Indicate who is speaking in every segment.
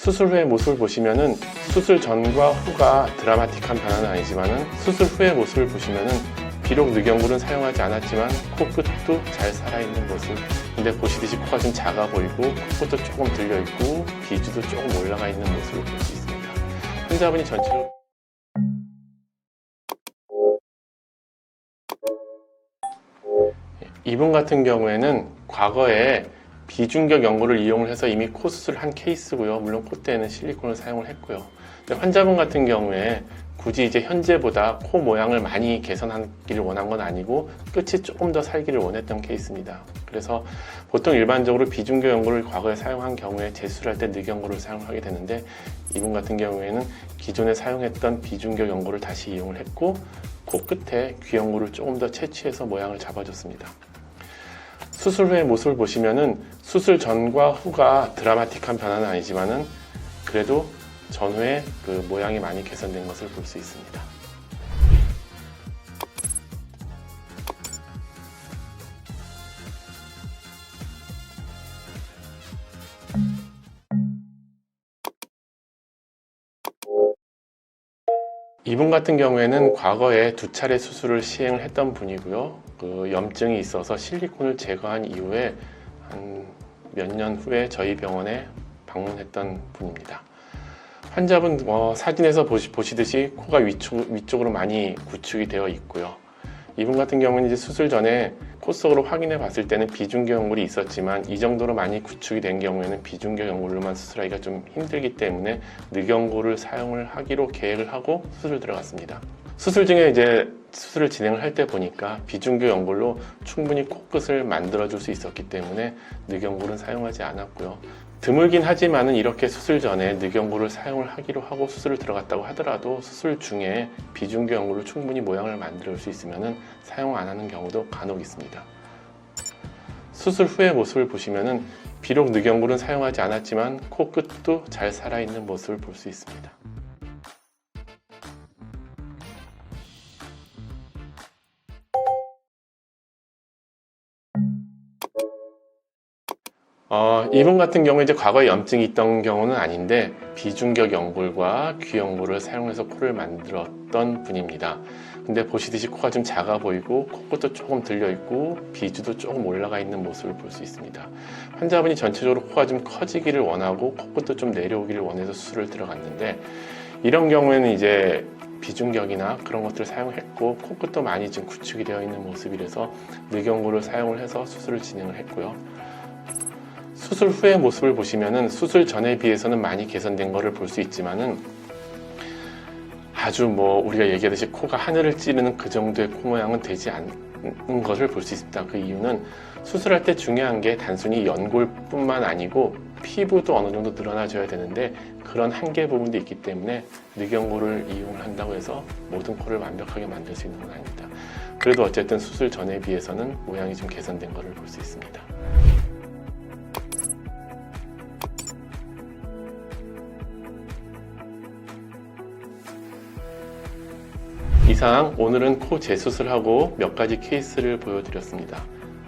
Speaker 1: 수술 후의 모습을 보시면은 수술 전과 후가 드라마틱한 변화는 아니지만은 수술 후의 모습을 보시면은 비록 늑연골은 사용하지 않았지만 코끝도 잘 살아있는 모습. 근데 보시듯이 코가 좀 작아 보이고 코끝도 조금 들려있고 비주도 조금 올라가 있는 모습을 볼 수 있습니다. 환자분이 전체적으로 이분 같은 경우에는 과거에 비중격 연골을 이용을 해서 이미 코 수술을 한 케이스고요. 물론 콧대에는 실리콘을 사용을 했고요. 근데 환자분 같은 경우에 굳이 이제 현재보다 코 모양을 많이 개선하기를 원한 건 아니고 끝이 조금 더 살기를 원했던 케이스입니다. 그래서 보통 일반적으로 비중격 연골을 과거에 사용한 경우에 재수술할 때 늑연골을 사용하게 되는데 이분 같은 경우에는 기존에 사용했던 비중격 연골을 다시 이용을 했고 코 끝에 귀연골을 조금 더 채취해서 모양을 잡아줬습니다. 수술 후의 모습을 보시면은 수술 전과 후가 드라마틱한 변화는 아니지만은 그래도 전후에 그 모양이 많이 개선된 것을 볼 수 있습니다. 이분 같은 경우에는 과거에 2차례 수술을 시행을 했던 분이고요. 그 염증이 있어서 실리콘을 제거한 이후에 한 몇 년 후에 저희 병원에 방문했던 분입니다. 환자분 사진에서 보시듯이 코가 위쪽으로 많이 구축이 되어 있고요. 이분 같은 경우는 이제 수술 전에 코 속으로 확인해 봤을 때는 비중격 연골이 있었지만 이 정도로 많이 구축이 된 경우에는 비중격 연골로만 수술하기가 좀 힘들기 때문에 늑연골을 사용을 하기로 계획을 하고 수술 들어갔습니다. 수술 중에 이제 수술을 진행을 할 때 보니까 비중격 연골로 충분히 코끝을 만들어 줄 수 있었기 때문에 늑연골은 사용하지 않았고요. 드물긴 하지만은 이렇게 수술 전에 늑연골을 사용을 하기로 하고 수술을 들어갔다고 하더라도 수술 중에 비중격 연골로 충분히 모양을 만들어 줄 수 있으면은 사용 안 하는 경우도 간혹 있습니다. 수술 후의 모습을 보시면은 비록 늑연골은 사용하지 않았지만 코끝도 잘 살아있는 모습을 볼 수 있습니다. 이분 같은 경우에 이제 과거에 염증이 있던 경우는 아닌데 비중격 연골과 귀연골을 사용해서 코를 만들었던 분입니다. 근데 보시듯이 코가 좀 작아 보이고 코끝도 조금 들려 있고 비주도 조금 올라가 있는 모습을 볼 수 있습니다. 환자분이 전체적으로 코가 좀 커지기를 원하고 코끝도 좀 내려오기를 원해서 수술을 들어갔는데 이런 경우에는 이제 비중격이나 그런 것들을 사용했고 코끝도 많이 좀 구축이 되어 있는 모습이라서 늑연골을 사용을 해서 수술을 진행을 했고요. 수술 후의 모습을 보시면은 수술 전에 비해서는 많이 개선된 것을 볼 수 있지만은 아주 우리가 얘기하듯이 코가 하늘을 찌르는 그 정도의 코 모양은 되지 않는 것을 볼 수 있습니다. 그 이유는 수술할 때 중요한 게 단순히 연골뿐만 아니고 피부도 어느 정도 늘어나줘야 되는데 그런 한계 부분도 있기 때문에 늑연골을 이용을 한다고 해서 모든 코를 완벽하게 만들 수 있는 건 아닙니다. 그래도 어쨌든 수술 전에 비해서는 모양이 좀 개선된 것을 볼 수 있습니다. 이상 오늘은 코 재수술하고 몇 가지 케이스를 보여드렸습니다.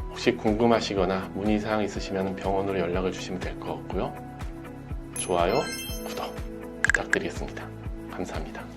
Speaker 1: 혹시 궁금하시거나 문의사항 있으시면 병원으로 연락을 주시면 될 것 같고요. 좋아요, 구독 부탁드리겠습니다. 감사합니다.